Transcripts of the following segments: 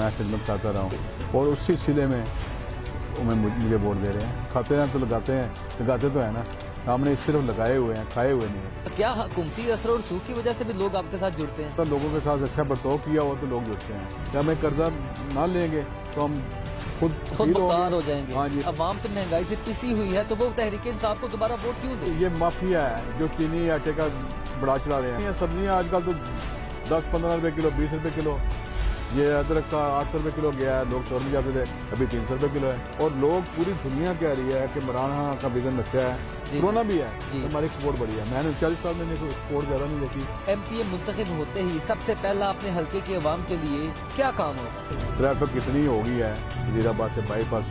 मैं खिदमत करता रहा हूँ और उसी सिले में मुझे वोट दे रहे हैं। खाते हैं तो लगाते तो है ना, हमने सिर्फ लगाए हुए हैं, खाए हुए नहीं है। क्या हुकूमती असर और सूख की वजह से भी लोग आपके साथ जुड़ते हैं? तो लोगों के साथ अच्छा बर्ताव किया हो तो लोग जुड़ते हैं। जब हमें कर्जा ना लेंगे तो हम खुद मुख्तार हो जाएंगे। हाँ जी। अवाम तो महंगाई से पिसी हुई है, तो वो तहरीक इंसाफ को दोबारा वोट क्यों दे? ये माफिया है जो चीनी आटे का बढ़ा चढ़ा रहे हैं। सब्जियाँ आजकल तो 10-15 रुपए किलो, 20 रुपए किलो। ये अदरक का 800 रुपये किलो गया है, लोग चोर भी जाते थे, अभी 300 रुपये किलो है। और लोग पूरी दुनिया कह रही है कि इमरान खान का विजन अच्छा है, कोरोना भी है, तो हमारी सपोर्ट बढ़ी है। मैंने 40 साल में सपोर्ट ज़्यादा नहीं देखी। MPA मुंतखब होते ही सबसे पहला अपने हल्के के अवाम के लिए क्या काम होगा? ट्रैफिक कितनी हो गई है, वजीराबाद से बाईपास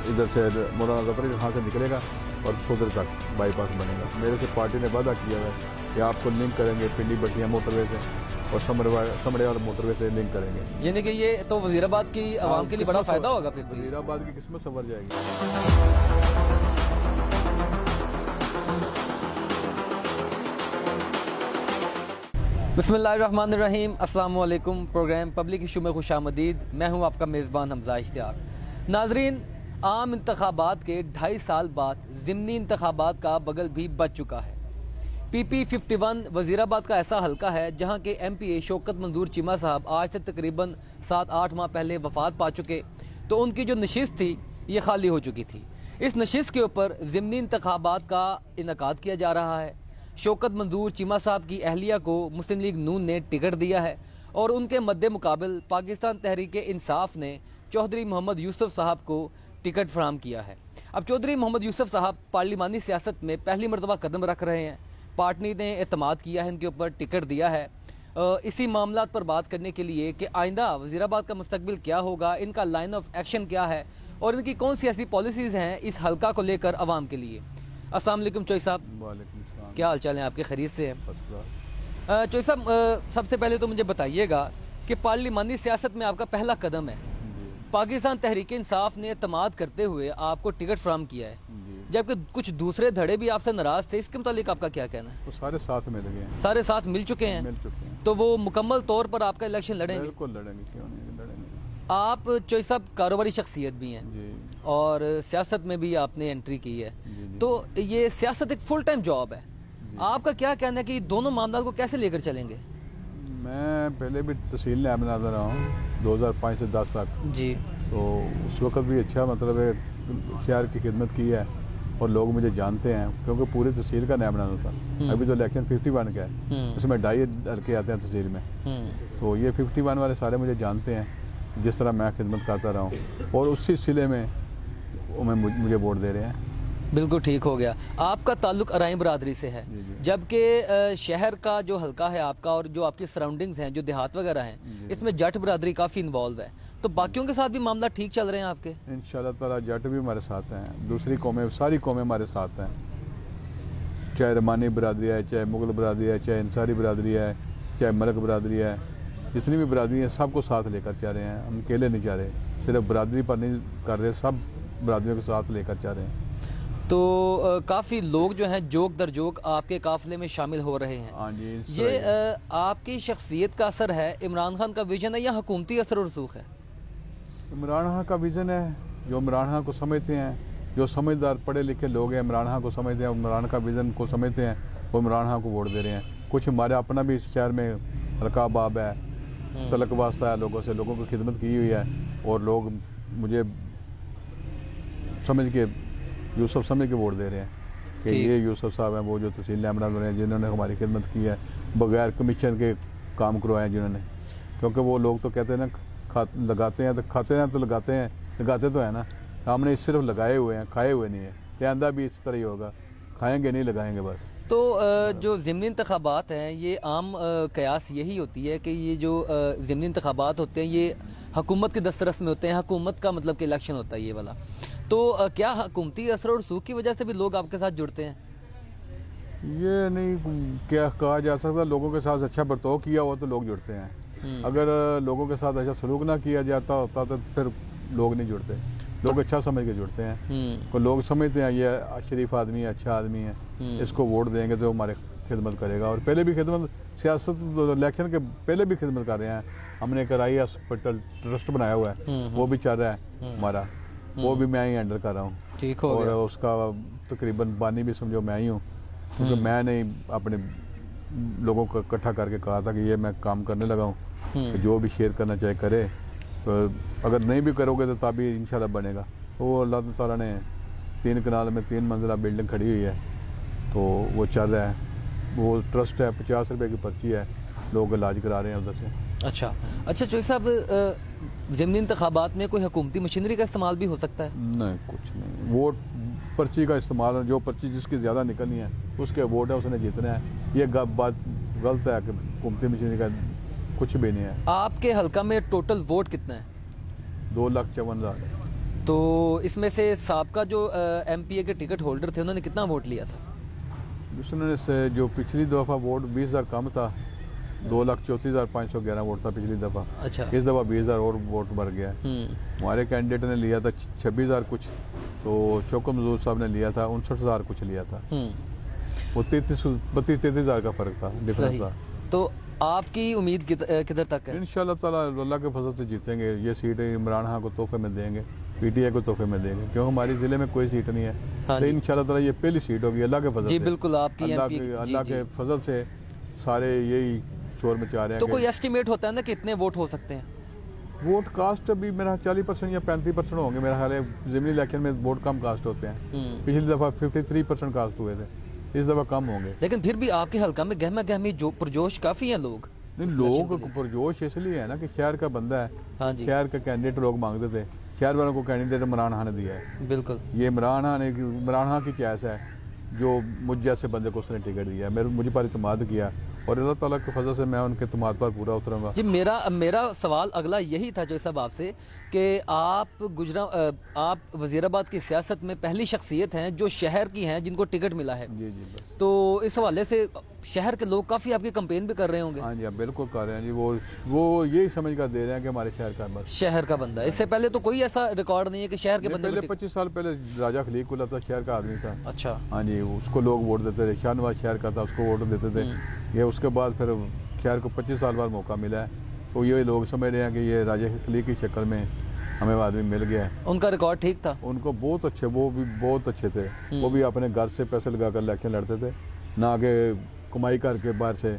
इधर से मौलाना जफर खान से निकलेगा और सोदर तक बाईपास बनेगा। मेरे से पार्टी ने वादा किया है कि आपको लिंक करेंगे पिंडी बटिया मोटरवे से और समड़े और मोटरवे से लिंक करेंगे। यानी कि ये तो वजीराबाद की आवाम के लिए बड़ा फायदा होगा। फिर वजीराबाद की किस्मत संवर जाएगी। बिस्मिल्लाहिर्रहमानिर्रहीम, अस्सलाम वालेकुम। प्रोग्राम पब्लिक इशू में खुशामदीद। मैं हूं आपका मेज़बान हमजा इश्तियाक। नाजरीन, आम इंतखाबात के 2.5 साल बाद ज़िमनी इंतखाबात का बगल भी बच चुका है। PP 51 वजीराबाद का ऐसा हल्का है जहां के MPA शौकत मंजूर चीमा साहब आज से तकरीबन 7-8 माह पहले वफात पा चुके, तो उनकी जो नशिस्त थी ये खाली हो चुकी थी। इस नशिस्त के ऊपर ज़िमनी इंतखाबात का इनकाद किया जा रहा है। शौकत मंजूर चीमा साहब की अहलिया को मुस्लिम लीग नून ने टिकट दिया है और उनके मद्दे मुकाबिल पाकिस्तान तहरीक इंसाफ ने चौधरी मोहम्मद यूसुफ साहब को टिकट फराहम किया है। अब चौधरी मोहम्मद यूसुफ साहब पार्लिमानी सियासत में पहली मरतबा कदम रख रहे हैं। पार्टी ने एतमाद किया है, इनके ऊपर टिकट दिया है। इसी मामला पर बात करने के लिए कि आइंदा वजीराबाद का मुस्तकबिल क्या होगा, इनका लाइन ऑफ एक्शन क्या है और इनकी कौन सी ऐसी पॉलिसीज़ हैं इस हल्का को लेकर आवाम के लिए। अस्सलाम वालेकुम चौधरी साहब, क्या हाल चाल है आपके? खैरियत से हैं? चौधरी साहब, सबसे पहले तो मुझे बताइएगा कि पार्लिमानी सियासत में आपका पहला कदम है। पाकिस्तान तहरीक इंसाफ ने एतमाद करते हुए आपको टिकट फराहम किया है, जबकि कुछ दूसरे धड़े भी आपसे नाराज थे। इसके मुतालिक आपका क्या कहना है? तो सारे साथ मिल गए हैं। सारे साथ मिल चुके हैं, तो वो मुकम्मल तौर पर आपका इलेक्शन लड़ेंगे? बिल्कुल लड़ेंगे, क्यों नहीं लड़ेंगे। आप चौधरी साहब कारोबारी शख्सियत भी हैं जी। और सियासत में भी आपने एंट्री की है, तो ये सियासत एक फुल टाइम जॉब है। आपका क्या कहना है कि दोनों मामला को कैसे लेकर चलेंगे? मैं पहले भी तहसील नैब नाज़र रहा हूँ 2005 से 10 तक जी। तो उस वक्त भी अच्छा मतलब है शहर की खिदमत की है और लोग मुझे जानते हैं क्योंकि पूरी तहसील का नैब नाज़र था। अभी तो इलेक्शन 51 का है, उसमें 2.5 लड़के आते हैं तहसील में, तो ये 51 वाले सारे मुझे जानते हैं जिस तरह मैं खिदमत करता रहा हूँ और उसी सिले में मुझे वोट दे रहे हैं। बिल्कुल ठीक हो गया। आपका ताल्लुक अराई बरादरी से है, जबकि शहर का जो हल्का है आपका और जो आपकी सराउंडिंग्स हैं, जो देहात वगैरह हैं, इसमें जट बरादरी काफ़ी इन्वॉल्व है, तो बाकियों के साथ भी मामला ठीक चल रहे हैं आपके? इंशाल्लाह ताला जट भी हमारे साथ हैं, दूसरी कौमें, सारी कौमें हमारे साथ हैं, चाहे रमानी बरादरी है, चाहे मुगल बरादरी है, चाहे अंसारी बरादरी है, चाहे मलक बरादरी है, जितनी भी बरादरी है सबको साथ लेकर जा रहे हैं। हम अकेले नहीं जा रहे, सिर्फ बरादरी पर नहीं कर रहे, सब बरादरियों के साथ लेकर जा रहे हैं। तो काफ़ी लोग जो हैं जोक दर जोक आपके काफ़िले में शामिल हो रहे हैं। हाँ जी। ये आपकी शख्सियत का असर है, इमरान खान का विजन है, या हुकूमती असर और रसूख है? इमरान खान का विजन है, जो इमरान खान को समझते हैं, जो समझदार पढ़े लिखे लोग हैं इमरान खान को समझते हैं, इमरान का विजन को समझते हैं, वो इमरान खान को वोट दे रहे हैं। कुछ हमारे अपना भी शहर में हल्का बाब है, तलक वास्ता है लोगों से, लोगों की खिदमत की हुई है और लोग मुझे समझ के यूसुफ समझ के वोट दे रहे हैं कि ये यूसुफ साहब हैं, वो जो तहसील नैब नाज़र हैं, जिन्होंने हमारी खिदमत की है, बगैर कमीशन के काम करवाए हैं जिन्होंने। क्योंकि वो लोग तो कहते हैं ना, लगाते हैं तो खाते हैं तो लगाते तो है ना, हमने सिर्फ लगाए हुए हैं, खाए हुए नहीं है। आइंदा भी इस तरह ही होगा, खाएंगे नहीं लगाएंगे बस। तो जो ज़िमनी इंतखाबात हैं, ये आम कयास यही होती है कि ये जो ज़िमनी इंतखाबात होते हैं ये हुकूमत के दस्तरस में होते हैं। हुकूमत का मतलब कि इलेक्शन होता है ये वाला, तो क्या हुकूमती असर और सूख की वजह से भी लोग आपके साथ जुड़ते हैं? ये नहीं क्या कहा जा सकता, लोगों के साथ अच्छा बर्ताव किया हुआ तो लोग जुड़ते हैं। अगर लोगों के साथ अच्छा सलूक ना किया जाता होता तो फिर लोग नहीं जुड़ते। लोग अच्छा समझ के जुड़ते हैं, तो लोग समझते हैं ये शरीफ आदमी है, अच्छा आदमी है, इसको वोट देंगे तो हमारे खिदमत करेगा। और पहले भी खिदमत, सियासत इलेक्शन के पहले भी खिदमत कर रहे हैं। हमने एक राई हॉस्पिटल ट्रस्ट बनाया हुआ है, वो भी चल रहा है हमारा, वो भी मैं ही हैंडल कर रहा हूँ। ठीक हो और गया। उसका तकरीबन बानी भी समझो मैं ही हूँ, क्योंकि मैंने अपने लोगों को इकट्ठा करके कहा था कि ये मैं काम करने लगा हूँ, कि जो भी शेयर करना चाहे करे, तो अगर नहीं भी करोगे तो तभी इंशाल्लाह बनेगा। तो वो अल्लाह ताला ने 3 कनाल में 3 मंजिला बिल्डिंग खड़ी हुई है, तो वो चल रहा है। वो ट्रस्ट है, 50 रुपये की पर्ची है, लोग इलाज करा रहे हैं उधर से। अच्छा अच्छा, चौधरी साहब, ज़िमनी इंतखाबात में कोई हुकूमती मशीनरी का इस्तेमाल भी हो सकता है? नहीं, कुछ नहीं। वोट पर्ची का इस्तेमाल, जो पर्ची जिसकी ज़्यादा निकलनी है उसके वोट है, उसने जीतना है। ये बात गलत है कि हुकूमती मशीनरी का कुछ भी नहीं है। आपके हल्का में टोटल वोट कितना है? 2,54,000। तो इसमें से साबका जो MPA के टिकट होल्डर थे उन्होंने कितना वोट लिया था? उसने से जो पिछली दफ़ा वोट 20,000 कम था, 2,34,511 वोट था पिछली दफ़ा। अच्छा। इस दफ़ा 20,000 और वोट बढ़ गया है। हमारे कैंडिडेट ने लिया था 26,000 कुछ, तो शौकत महमूद साहब ने लिया था 59,000 कुछ लिया था। वो 32-33,000 का फ़र्क था, डिफरेंस सही। था। तो आपकी उम्मीद किधर तक है? इंशाल्लाह ताला अल्लाह के फजल से जीतेंगे। ये सीट इमरान खान को तोहफे में देंगे, PTI को तोहफे में देंगे, क्योंकि हमारे ज़िले में कोई सीट नहीं है। हाँ तो जी। इंशाल्लाह ताला ये पहली सीट होगी अल्लाह के फजल जी से। बिल्कुल, आपकी अल्लाह MP के जी, अल्लाह जी। के फजल से सारे यही शोर मचा रहे हैं तो कि कोई एस्टिमेट होता है ना कितने वोट हो सकते हैं? वोट कास्ट अभी मेरा 40% या 35% होंगे मेरा ख्याल है। ज़िमनी इलेक्शन में वोट कम कास्ट होते हैं। पिछली दफ़ा 53% कास्ट हुए थे, इस दफ़ा कम होंगे। लेकिन फिर भी आपके हल्का में गहमा गहमी जो पुरजोश काफ़ी हैं लोग। नहीं, लोग पुरजोश इसलिए है ना कि शहर का बंदा है। हाँ जी, शहर का कैंडिडेट लोग मांगते थे, शहर वालों को कैंडिडेट इमरान खान ने दिया है। बिल्कुल। ये इमरान खान की चॉइस है, जो मुझ जैसे बंदे को उसने टिकट दिया, मुझे पर इत्मीनाद किया, और अल्लाह ताला के फजल से मैं उनके इत्मीनाद पर पूरा उतरूंगा। जी, मेरा सवाल अगला यही था जो साहब आपसे, कि आप वज़ीराबाद की सियासत में पहली शख्सियत हैं जो शहर की हैं जिनको टिकट मिला है। जी जी बस। तो इस हवाले से शहर के लोग काफ़ी आपकी कंपेन भी कर रहे होंगे। हाँ जी, आप बिल्कुल कर रहे हैं जी। वो यही समझ कर दे रहे हैं कि हमारे शहर का बस शहर का बंदा है। इससे पहले तो कोई ऐसा रिकॉर्ड नहीं है कि शहर के बंदे पहले को 25 साल पहले राजा खलीकुल्ला था, शहर का आदमी था। अच्छा। हाँ जी, उसको लोग वोट देते थे। शाहनवाज शहर का था, उसको वोट देते थे। ये उसके बाद फिर शहर को 25 साल बाद मौका मिला है, तो ये लोग समझ रहे हैं कि ये राजा खलीक की शक्ल में हमें आदमी मिल गया है। उनका रिकॉर्ड ठीक था? उनको बहुत अच्छे, वो भी बहुत अच्छे थे। वो भी अपने घर से पैसे लगा कर इलेक्शन लड़ते थे, ना कि कमाई करके बाहर से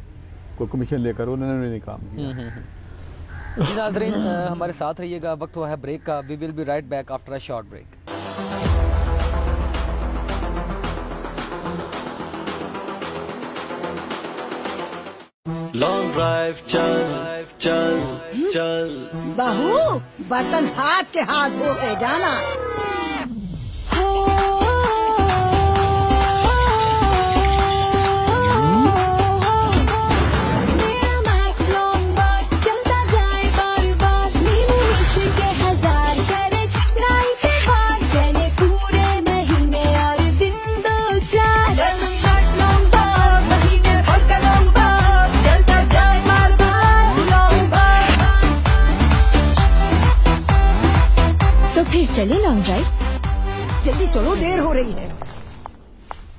कोई कमीशन लेकर, उन्होंने नहीं काम किया। जी नाज़रीन, हमारे साथ रहिएगा। वक्त हुआ है ब्रेक का। We will be right back after a short break. Long drive चल चल चल। बहू, बर्तन हाथ के हाथ धोते जाना। चले लॉन्ग ड्राइव। जल्दी चलो, देर हो रही है।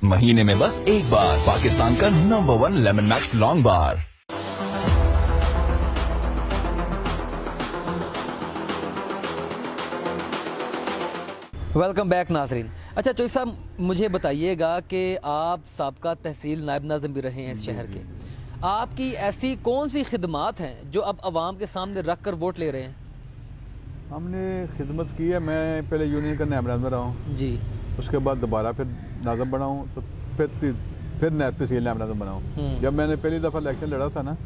महीने में बस एक बार पाकिस्तान का नंबर 1 लेमन मैक्स लॉन्ग बार। वेलकम बैक नाजरीन। अच्छा चौधरी साहब, मुझे बताइएगा कि आप साबका तहसील नायब नाज़िम भी रहे हैं इस शहर के। आपकी ऐसी कौन सी खिदमात हैं जो अब आवाम के सामने रख कर वोट ले रहे हैं? हमने खिदमत की है। मैं पहले यूनियन का नायब नाज़िम रहा हूँ जी। उसके बाद दोबारा फिर नाज़िम बना हूँ, तो फिर नायब तहसील नायब नाज़िम बना हूँ। जब मैंने पहली दफ़ा इलेक्शन लड़ा था ना,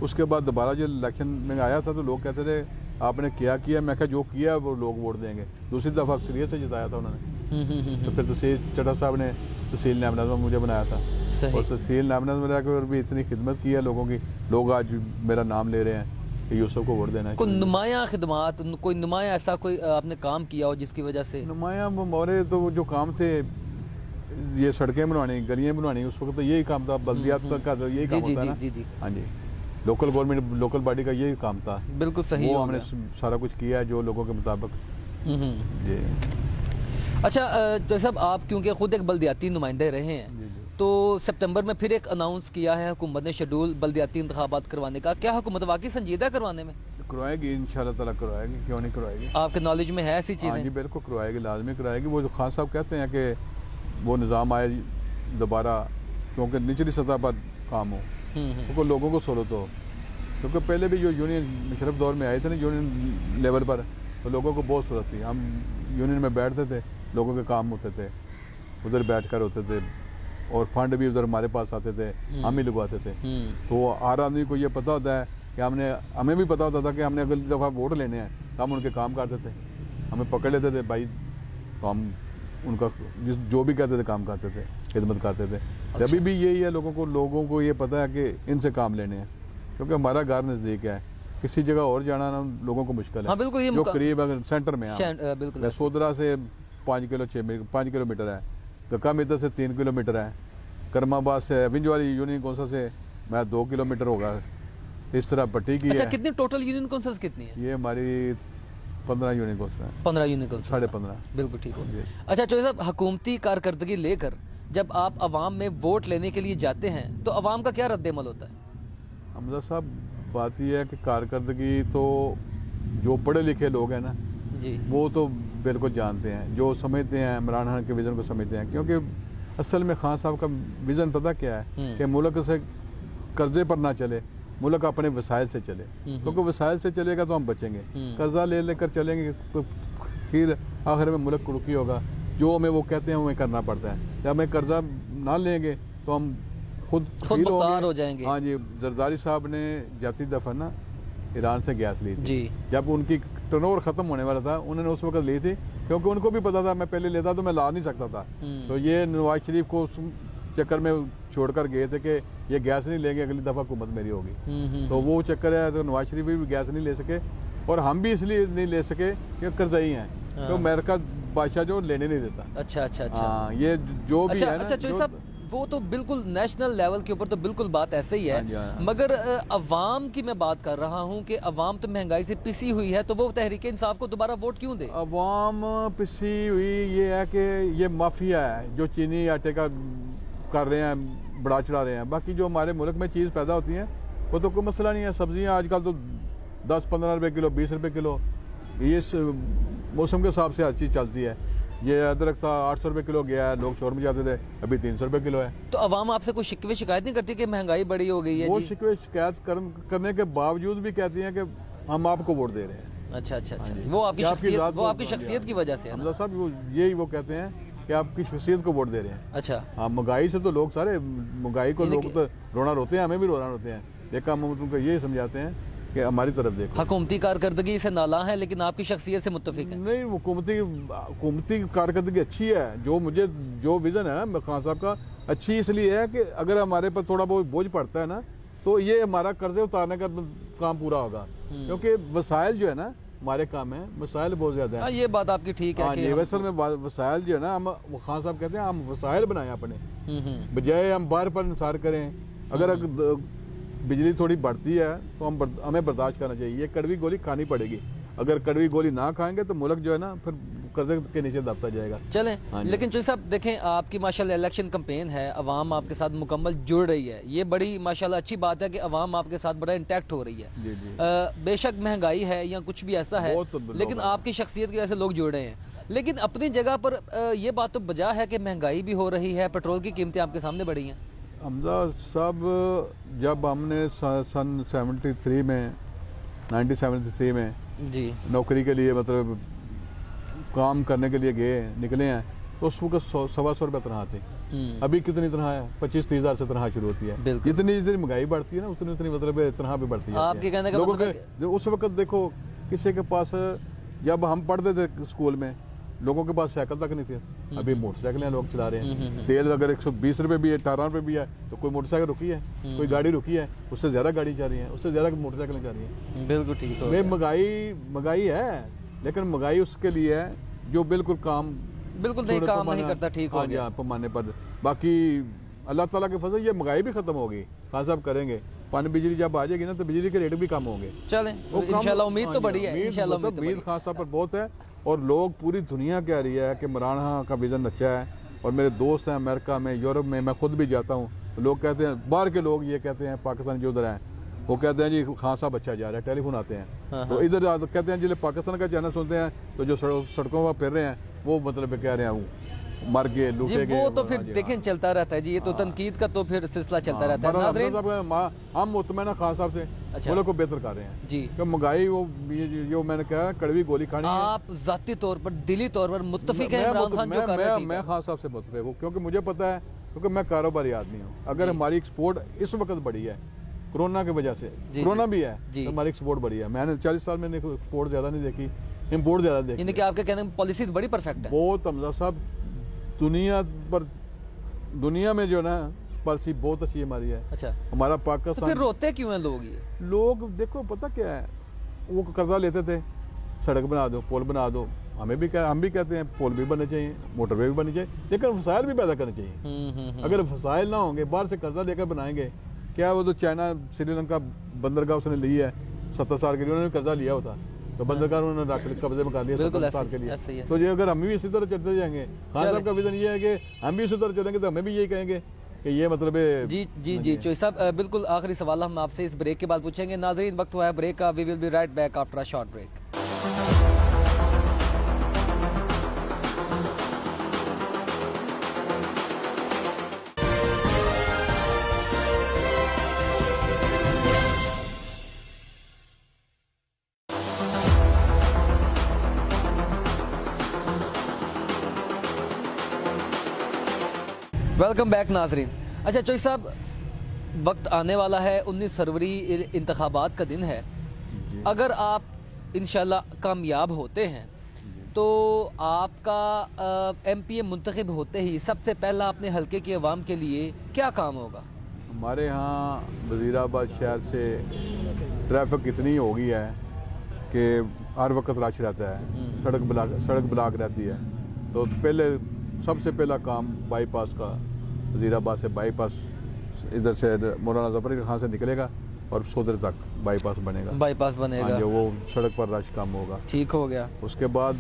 उसके बाद दोबारा जो इलेक्शन में आया था तो लोग कहते थे आपने क्या किया। मैं कहा जो किया वो लोग वोट देंगे। दूसरी दफ़ा अक्सरियत से जिताया था उन्होंने। तो फिर तहसील चड्ढा साहब ने तहसील नायब नाज़िम मुझे बनाया था। सही। और तहसील नायब नाज़िम रहकर भी इतनी खिदमत की है लोगों की, लोग आज मेरा नाम ले रहे हैं कि यूसुफ को वोट देना है। कोई नुमाया खिदमात, कोई नुमाया ऐसा कोई आपने काम किया हो जिसकी वजह से? नुमाया मोरे तो जो काम थे, ये सड़कें बनवानी, गलियाँ बनवानी, उस वक्त तो यही काम था। बल्दियात का तो यही काम होता है ना। जी जी। हाँ जी, लोकल गवर्नमेंट, लोकल बॉडी का यही काम था। बिल्कुल सही। वो हमने सारा कुछ किया है जो लोगों के मुताबिक। जी। अच्छा तो साहब, आप क्योंकि खुद एक बल्दियाती नुमाइंदे रहे हैं, तो सितंबर में फिर एक अनाउंस किया है हुकूमत ने शेड्यूल बल्दियाती इंतखाबात करवाने का, क्या हुकूमत वाकई संजीदा है करवाने में? करवाएगी इंशाल्लाह ताला करवाएगी, क्यों नहीं करवाएगी। आपके नॉलेज में है ऐसी हाँ चीज़ें? जी बिल्कुल करवाएगी, लाजमी कराएगी। वो जो खान साहब कहते हैं कि वो निज़ाम आए दोबारा, क्योंकि निचली सतह पर काम हो, क्योंकि लोगों को सहूलत हो। क्योंकि पहले भी जो यूनियन मुशर्रफ दौर में आए थे ना यूनियन लेवल पर, तो लोगों को बहुत सहूलत थी। हम यूनियन में बैठते थे, लोगों के काम होते थे, उधर बैठ कर होते थे, और फंड भी उधर हमारे पास आते थे, हम ही लगवाते थे। तो हर आदमी को ये पता होता है कि हमें भी पता होता था कि हमने अगली दफ़ा वोट लेने हैं, तो हम उनके काम करते थे, हमें पकड़ लेते थे भाई, तो हम उनका जो भी कहते थे काम करते थे, खिदमत करते थे। अच्छा। अभी भी यही है, लोगों को ये पता है कि इनसे काम लेने हैं, क्योंकि हमारा घर नज़दीक है। किसी जगह और जाना ना लोगों को मुश्किल है। हाँ बिल्कुल, ये जो करीब अगर सेंटर में है, बिल्कुल सोदरा से 5 किलोमीटर है, कक्का मीटर से 3 किलोमीटर है, करमाबाद से विंज वाली यूनियन कौंसल से मैं 2 किलोमीटर होगा। इस तरह पट्टी की अच्छा, है। कितनी टोटल यूनियन काउंसिल्स कितनी है? ये हमारी 15 यूनियन कौंसल है। 15 यूनियन काउंसिल, 15.5। बिल्कुल ठीक हो। जी। अच्छा चौधरी साहब, हुकूमती कारकर्दगी लेकर जब आप अवाम में वोट लेने के लिए जाते हैं तो अवाम का क्या रद्द-ए-अमल होता है? हमजा साहब, बात यह है कि कारकर्दगी तो जो पढ़े लिखे लोग हैं ना, जी, वो तो बिल्कुल जानते हैं, जो समझते हैं इमरान खान के विज़न को समझते हैं। क्योंकि असल में खान साहब का विज़न पता क्या है कि मुल्क से कर्जे पर ना चले, मुल्क अपने वसाइल से चले। क्योंकि वसाइल से चलेगा तो हम बचेंगे, कर्जा ले लेकर चलेंगे तो फिर आखिर में मुल्क रुखी होगा। जो हमें वो कहते हैं हमें करना पड़ता है। जब हमें कर्जा ना लेंगे तो हम खुद मुख्तार हो जाएंगे। हाँ जी, जरदारी साहब ने जाती दफा ना ईरान से गैस ली थी जी, जब उनकी टर्नओवर खत्म होने वाला था, उन्होंने उस वक्त ली थी, क्योंकि उनको भी पता था मैं पहले लेता तो मैं ला नहीं सकता था। तो ये नवाज शरीफ को उस चक्कर में छोड़कर गए थे कि ये गैस नहीं लेंगे, अगली दफ़ा हुकूमत मेरी होगी। तो वो चक्कर है, तो नवाज शरीफ भी गैस नहीं ले सके, और हम भी इसलिए नहीं ले सके कि कर्जई हैं, तो अमेरिका बादशाह जो लेने नहीं देता। अच्छा अच्छा अच्छा। हाँ, ये जो भी अच्छा है ना, अच्छा चौधरी साहब, वो तो बिल्कुल नेशनल लेवल के ऊपर तो बिल्कुल बात ऐसे ही है। हाँ जी, हाँ। मगर अवाम की मैं बात कर रहा हूँ कि अवाम तो महंगाई से पिसी हुई है, तो वो तहरीक इंसाफ को दोबारा वोट क्यों दे? अवाम पिसी हुई ये है कि ये माफिया है जो चीनी आटे का कर रहे हैं, बढ़ा चढ़ा रहे हैं। बाकी जो हमारे मुल्क में चीज़ पैदा होती है वो तो कोई मसला नहीं है। सब्जियां आजकल तो 10-15 रुपए किलो, 20 रुपए किलो, ये इस मौसम के हिसाब से हर चीज़ चलती है। ये अदरक था 800 रुपए किलो गया है, लोग शोर में जाते थे, अभी 300 रुपए किलो है। तो अवाम आपसे कोई शिकवे शिकायत नहीं करती कि महंगाई बड़ी हो गई है? वो जी, शिकवे शिकायत करने के बावजूद भी कहती हैं कि हम आपको वोट दे रहे हैं। अच्छा अच्छा अच्छा, हाँ जी। वो आपकी ये शख्सियत, ज़ात वो को- आपकी शख्सियत की वजह से है ना? हमजा साहब यही वो कहते हैं कि आपकी शख्सियत को वोट दे रहे हैं। अच्छा, हाँ, महंगाई से तो लोग सारे, महंगाई को यानी लोग कि- तो रोना रोते हैं, हमें भी रोना रोते हैं, लेकिन हम उनको ये समझाते हैं कि हमारी तरफ देखो। हुकूमती कारकर्दगी से नाला है लेकिन आपकी शख्सियत से मुत्तफिक है। नहीं, हुकूमती कारकर्दगी अच्छी है। जो विज़न है खान साहब का, अच्छी इसलिए है कि अगर हमारे पर थोड़ा बहुत बोझ पड़ता है ना, तो ये हमारा कर्जे उतारने का काम पूरा होगा। क्योंकि वसाइल जो है ना हमारे काम है, वसाइल बहुत ज़्यादा है। हाँ, ये बात आपकी ठीक है हाँ कि जी, असल में वसाइल जो है ना, वो खान साहब कहते हैं हम वसाइल बनाए अपने, बजाय हम बाहर पर इंसार करें। अगर बिजली थोड़ी बढ़ती है तो हमें बर्दाश्त करना चाहिए, ये कड़वी गोली खानी पड़ेगी। अगर कड़वी गोली ना खाएंगे तो मुल्क जो है ना फिर कर्जे के नीचे दबता जाएगा। चलें, हाँ जी। लेकिन चौधरी साहब देखें, आपकी माशाल्लाह इलेक्शन कैंपेन है, अवाम आपके साथ मुकम्मल जुड़ रही है, ये बड़ी माशाल्लाह अच्छी बात है कि अवाम आपके साथ बड़ा इंटैक्ट हो रही है। जी जी, बेशक महंगाई है या कुछ भी ऐसा है, बहुत लोग लेकिन हैं। आपकी शख्सियत की वजह से लोग जुड़ रहे हैं। लेकिन अपनी जगह पर ये बात तो बजा है कि महंगाई भी हो रही है, पेट्रोल की कीमतें आपके सामने बढ़ी हैं। हमजा साहब, जब हमने सन 1973 में जी, नौकरी के लिए मतलब काम करने के लिए निकले हैं, तो उस वक्त 100-125 रुपये तनख्वाह थी। अभी कितनी तनख्वाह है? 25-30 हज़ार से तनख्वाह शुरू होती है। बिल्कुल। जितनी महंगाई बढ़ती है ना, उतनी मतलब तनख्वाह भी बढ़ती है। आपके कहने का लोगों मतलब के जो उस वक्त देखो, किसी के पास, जब हम पढ़ते थे स्कूल में, लोगों के पास साइकिल तक नहीं थी, अभी मोटरसाइकिलें लोग चला रहे हैं। तेल अगर 120 रुपये भी है, 18 रुपये भी है, तो कोई मोटरसाइकिल रुकी है, कोई गाड़ी रुकी है, उससे ज़्यादा गाड़ी जा रही है, उससे ज़्यादा मोटरसाइकिलें जा रही हैं। बिल्कुल ठीक हो नहीं, गया। महंगाई है, लेकिन महंगाई उसके लिए है जो बिल्कुल काम बिल्कुल नहीं, काम नहीं करता, ठीक हो हाँ जी, गया। हाँ, पैमाने पर। बाकी अल्लाह ताला के फजल ये महंगाई भी खत्म होगी, खान साहब करेंगे। पानी बिजली जब आ जाएगी ना, तो बिजली के रेट भी कम होंगे। चलें, वो कम- इंशाल्लाह उम्मीद हाँ तो जी, बड़ी है, इंशाल्लाह मतलब उम्मीद तो उम्मीद बड़ी खान साहब पर बहुत है, और लोग पूरी दुनिया कह रही है कि इमरान खान का विजन अच्छा है, और मेरे दोस्त हैं अमेरिका में, यूरोप में, मैं खुद भी जाता हूँ, तो लोग कहते हैं, बाहर के लोग ये कहते हैं, पाकिस्तान जो उधर हैं वो कहते हैं जी खान साहब बच्चा जा रहा है, टेलीफोन आते हैं, तो इधर कहते हैं जिले पाकिस्तान का चैनल सुनते हैं तो जो सड़कों पर फिर रहे हैं वो मतलब कह रहे हैं वो मर गए, जी लूटे गए। वो तो फिर हाँ जी, देखें चलता रहता है जी, ये तो तनकीद का तो फिर सिलसिला चलता रहता है। नाज़रीन हम मुतमैना खान साहब से अच्छा। वो लोग को बेहतर कर रहे हैं जी, कि महंगाई वो ये जो मैंने कहा कड़वी गोली खानी है। आप जाती तौर पर दिली तौर पर मुत्तफिक हैं इमरान खान जो कर रहे हैं? मैं खान साहब से मुतफिक हूँ क्योंकि मुझे पता है, क्योंकि मैं कारोबारी आदमी हूँ। अगर हमारी एक्सपोर्ट इस वक्त बढ़ी है कोरोना की वजह से, कोरोना भी है तो हमारी एक्सपोर्ट बढ़ी है। मैंने 40 साल में एक्सपोर्ट ज़्यादा नहीं देखी, इम्पोर्ट ज़्यादा देखी। यानी कि आपके कहने में पॉलिसी बड़ी परफेक्ट है। बहुत हमजा साहब दुनिया में जो ना पॉलिसी बहुत अच्छी हमारी है। अच्छा, हमारा तो पाकिस्तान फिर रोते क्यों हैं लोग ये? लोग देखो पता क्या है, वो कर्जा लेते थे, सड़क बना दो, पुल बना दो, हम भी कहते हैं पुल भी बनने चाहिए, मोटरवे भी बननी चाहिए, लेकिन वसाइल भी पैदा करने चाहिए। अगर वसाइल ना होंगे, बाहर से कर्जा लेकर बनाएंगे, क्या वो तो चाइना श्रीलंका बंदरगाह उसने ली है 70 साल के लिए, उन्होंने कर्जा लिया होता तो बंदरगाह उन्होंने कब्जे में कर लिया 70 साल के लिए। तो ये अगर हम भी इसी तरह चलते जाएंगे, खान साहब का विजन ये है कि हम भी इसी तरह चलेंगे तो हमें भी यही कहेंगे कि ये मतलब जी जी जी चोई साहब, बिल्कुल आखिरी सवाल हम आपसे इस ब्रेक के बाद पूछेंगे। नाजरीन वक्त हुआ है ब्रेक का, we will be right back after a short break. Welcome back नाजरीन। अच्छा चोई साहब, वक्त आने वाला है, 19 फरवरी इंतखाबात का दिन है। अगर आप इंशाल्लाह कामयाब होते हैं तो आपका MPA मुंतखब होते ही सबसे पहला अपने हलके के अवाम के लिए क्या काम होगा? हमारे यहाँ वज़ीराबाद शहर से ट्रैफिक इतनी हो गई है कि हर वक्त रश रहता है, सड़क ब्लॉक रहती है। तो सबसे पहला काम बाईपास का, वज़ीराबाद से बाईपास इधर से मौलाना ज़फ़र अली खान से निकलेगा और सोदर तक बाईपास बनेगा। बनेगा जो वो सड़क पर रश कम होगा। ठीक हो गया। उसके बाद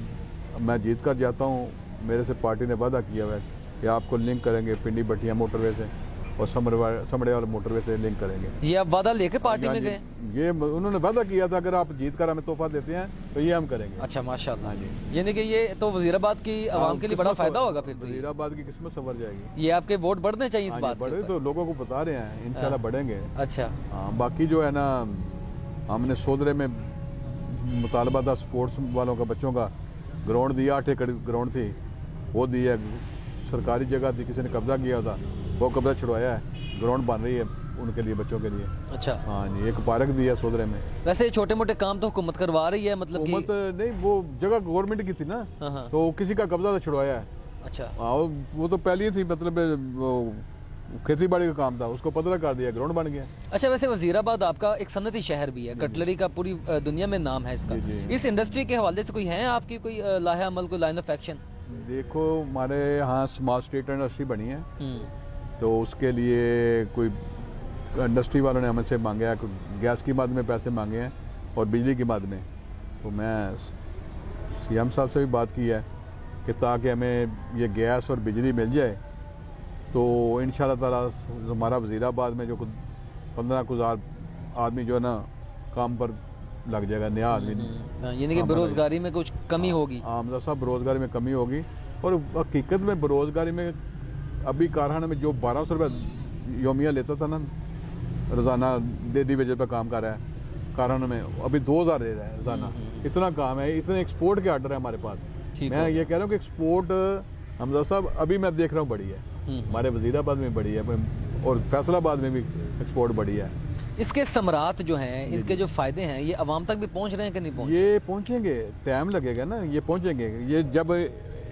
मैं जीत कर जाता हूँ, मेरे से पार्टी ने वादा किया हुआ है कि आपको लिंक करेंगे पिंडी भटिया मोटरवे से और समड़े वाले मोटरवे से लिंक करेंगे। ये आप वादा लेके पार्टी में गए? ये उन्होंने वादा किया था, अगर आप जीत कर हमें तोहफा देते हैं तो ये हम करेंगे। अच्छा माशाल्लाह। यानी कि ये तो वज़ीराबाद की आवाम के लिए बड़ा फायदा होगा फिर। वज़ीराबाद की किस्मत संवर जाएगी। ये आपके वोट बढ़ने चाहिए इस बात बढ़े तो लोगों को बता रहे हैं, इंशाल्लाह बढ़ेंगे। अच्छा बाकी जो है ना, हमने सोदरे में मुतालबा था स्पोर्ट्स वालों का, बच्चों का ग्राउंड दिया, 8 एकड़ ग्राउंड थी वो दी है, सरकारी जगह थी, किसी ने कब्जा किया था, वो कब्जा छुड़वाया है, ग्राउंड बन रही है उनके लिए, बच्चों के लिए। अच्छा हाँ जी, एक पार्क दिया सोदरे में। वैसे छोटे मोटे काम तो हुकूमत करवा रही है, मतलब हुकूमत नहीं, वो जगह गवर्नमेंट की थी ना, तो किसी का कब्जा तो छुड़वाया है। अच्छा वो तो पहले ही थी, मतलब खेती बाड़ी का काम था, उसको पतला कर दिया, ग्राउंड बन गया। अच्छा वैसे वज़ीराबाद आपका एक सनती शहर भी है, कटलरी का पूरी दुनिया में नाम है इसका। इस इंडस्ट्री के हवाले से कोई है आपकी कोई लाहे अमल, कोई लाइन ऑफ एक्शन? देखो हमारे यहाँ स्मॉल स्ट्रीट इंडस्ट्री बनी है, तो उसके लिए कोई इंडस्ट्री वालों ने हमसे मांगे है, गैस की मद में पैसे मांगे हैं और बिजली की मद में। तो मैं CM साहब से भी बात की है कि ताकि हमें ये गैस और बिजली मिल जाए तो इंशाल्लाह ताला हमारा वज़ीराबाद में जो 15,000 आदमी जो है ना काम पर लग जाएगा, नया आदमी। यानी कि बेरोजगारी में कुछ कमी होगी। मतलब सब बेरोजगारी में कमी होगी। और हकीकत में बेरोजगारी में अभी कारखाने में जो 1200 रुपये योमिया लेता था ना, रोज़ाना डेली वेजेस पर काम कर रहा है कारखाने में, अभी 2000 दे रहा है रोज़ाना। इतना काम है, इतने एक्सपोर्ट के आर्डर है हमारे पास। मैं ये कह रहा हूँ कि एक्सपोर्ट हमजा साहब अभी मैं देख रहा हूँ बड़ी है, हमारे वज़ीराबाद में बड़ी है और फैसलाबाद में भी एक्सपोर्ट बड़ी है। इसके समरात जो हैं, इनके जो फ़ायदे हैं, ये आवाम तक भी पहुँच रहे हैं कि नहीं पहुँच? ये पहुँचेंगे, टाइम लगेगा ना, ये पहुँचेंगे। ये जब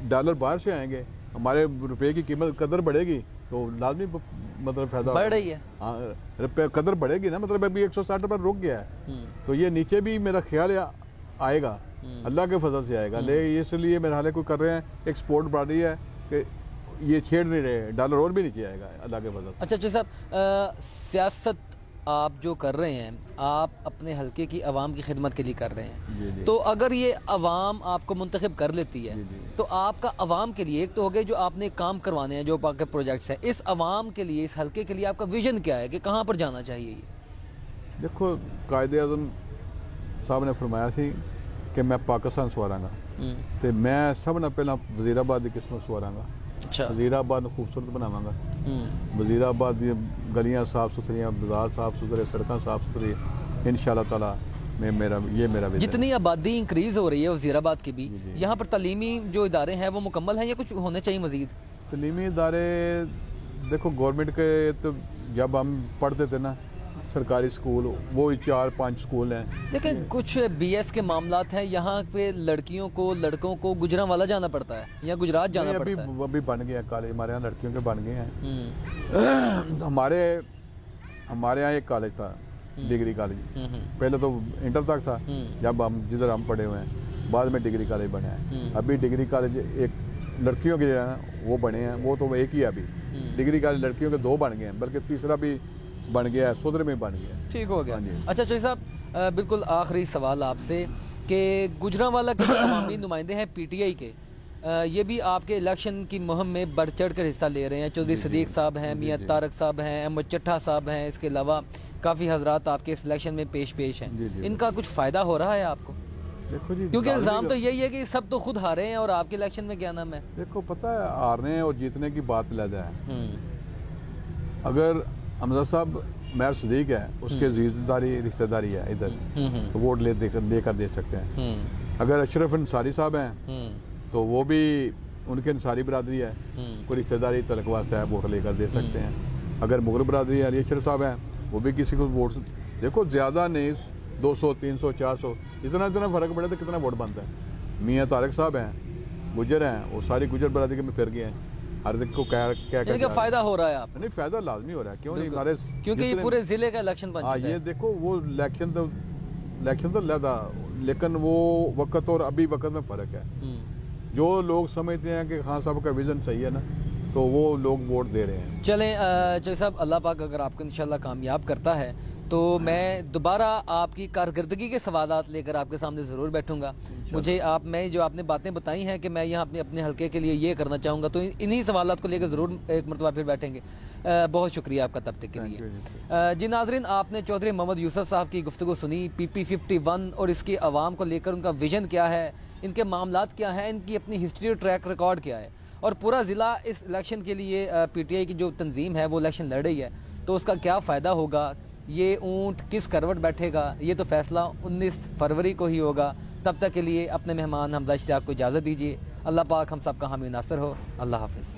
डॉलर बाहर से आएंगे, हमारे रुपये की कीमत कदर बढ़ेगी तो लाजमी मतलब फायदा बढ़ रही है। हाँ, रुपये कदर बढ़ेगी ना, मतलब अभी 160 रुपये रुक गया है, तो ये नीचे भी मेरा ख्याल आएगा, अल्लाह के फजल से आएगा। ले इसलिए मेरे हाल को कर रहे हैं, एक्सपोर्ट बढ़ रही है कि ये छेड़ नहीं रहे, डॉलर और भी नीचे आएगा अल्लाह के फजल। अच्छा अच्छा साहब, सियासत आप जो कर रहे हैं, आप अपने हलके की आवाम की खिदमत के लिए कर रहे हैं, तो अगर ये आवाम आपको मुंतखब कर लेती है तो आपका अवाम के लिए, एक तो हो गए जो आपने काम करवाने हैं, जो आपके प्रोजेक्ट्स हैं, इस अवाम के लिए, इस हल्के के लिए आपका विजन क्या है कि कहाँ पर जाना चाहिए ये? देखो, कायदे आज़म साहब ने फरमाया सी कि मैं पाकिस्तान सवारांगा, तो मैं सब ना पहला वजीराबाद की किस्मत सवारांगा। अच्छा। वजीराबाद को खूबसूरत बनावांगा। वजीराबाद दी गलियां साफ सुथरियां, बाजार साफ सुथरे, सड़कें साफ सुथरी, इंशाअल्लाह ताला मैं मेरा विजन है। जितनी आबादी इंक्रीज हो रही है वजीराबाद की भी, यहाँ पर तालीमी जो इदारे हैं वो मुकम्मल हैं या कुछ होने चाहिए मजीद? तलीमी इदारे देखो, गवर्नमेंट के तो जब हम पढ़ते थे ना सरकारी स्कूल, वो 4-5 स्कूल हैं। लेकिन कुछ BS के मामलात हैं, यहाँ पे लड़कियों को, लड़कों को गुजरांवाला जाना पड़ता है या गुजरात जाना अभी पड़ता है। अभी बन गया कॉलेज, हमारे यहाँ लड़कियों के बन गए हैं। हमारे यहाँ एक कॉलेज था, डिग्री कॉलेज, पहले तो इंटर तक था जब हम जिधर हम पढ़े हुए हैं, बाद में डिग्री कॉलेज बने हैं। अभी डिग्री कॉलेज एक लड़कियों के जो है ना वो बने हैं, वो तो एक ही है अभी। डिग्री कॉलेज लड़कियों के 2 बन गए हैं, बल्कि तीसरा भी बन गया है, सोदरे में बन गया है। ठीक हो गया। हाँ जी। अच्छा चौधरी साहब, बिल्कुल आखिरी सवाल आपसे कि गुजरांवाला के जो अवामी नुमाइंदे हैं PTI के, ये भी आपके इलेक्शन की मुहिम में बढ़ चढ़ कर हिस्सा ले रहे हैं। चौधरी सदीक साहब हैं, मियाँ तारक साहब हैं, अहमद चट्ठा साहब हैं, इसके अलावा काफ़ी हजरात आपके इस इलेक्शन में पेश हैं। इनका कुछ फ़ायदा हो रहा है आपको? देखो जी, क्योंकि इल्ज़ाम तो यही है कि सब तो खुद हारे हैं और आपके इलेक्शन में क्या नाम है? देखो, पता है हारने और जीतने की बात अलग है। अगर हमजा साहब मेयर सदीक है, उसके रिश्तेदारी है इधर, तो वोट लेकर दे सकते हैं। अगर अशरफ अंसारी साहब हैं तो वो भी, उनके अंसारी बरादरी है, कोई रिश्तेदारी तलक वास्ते है, वोट लेकर दे सकते हैं। अगर मुगल बरादरी अली अशरफ साहब हैं, वो भी किसी को वोट, देखो ज़्यादा नहीं, 200, 300, 400, इतना फ़र्क पड़े तो कितना वोट बनता है। मियाँ तारक साहब हैं, गुजर हैं, वो सारी गुजर बरादरी में फिर गए हैं। हर दिन को क्या फ़ायदा हो रहा है आप? नहीं, फ़ायदा लाजमी हो रहा है, क्यों नहीं हमारे, क्योंकि ये पूरे ज़िले का इलेक्शन बन चुका है। ये देखो, वो इलेक्शन तो लगा, लेकिन वो वक्त और अभी वक्त में फ़र्क है। जो लोग समझते हैं कि खान साहब का विज़न सही है ना, तो वो लोग वोट दे रहे हैं। चलें चौधरी साहब, अल्लाह पाक अगर आपको इंशाल्लाह कामयाब करता है तो मैं दोबारा आपकी कारकर्दगी के सवालात लेकर आपके सामने ज़रूर बैठूंगा। मुझे जो आपने बातें बताई हैं कि मैं यहाँ अपने हल्के के लिए ये करना चाहूँगा, तो इन्हीं सवालात को लेकर ज़रूर एक मरतबा फिर बैठेंगे। बहुत शुक्रिया आपका तब तक के लिए। जी नाज़रीन, आपने चौधरी मोहम्मद यूसुफ साहब की गुफ्तगू सुनी। PP51 और इसकी आवाम को लेकर उनका विजन क्या है, इनके मामलात क्या हैं, इनकी अपनी हिस्ट्री और ट्रैक रिकॉर्ड क्या है, और पूरा ज़िला इस इलेक्शन के लिए PTI की जो तंजीम है वो इलेक्शन लड़ रही है, तो उसका क्या फ़ायदा होगा, ये ऊँट किस करवट बैठेगा, ये तो फैसला 19 फरवरी को ही होगा। तब तक के लिए अपने मेहमान हमजा इश्तियाक को इजाज़त दीजिए। अल्लाह पाक हम सब का हामी नासर हो। अल्लाह हाफ़िज़।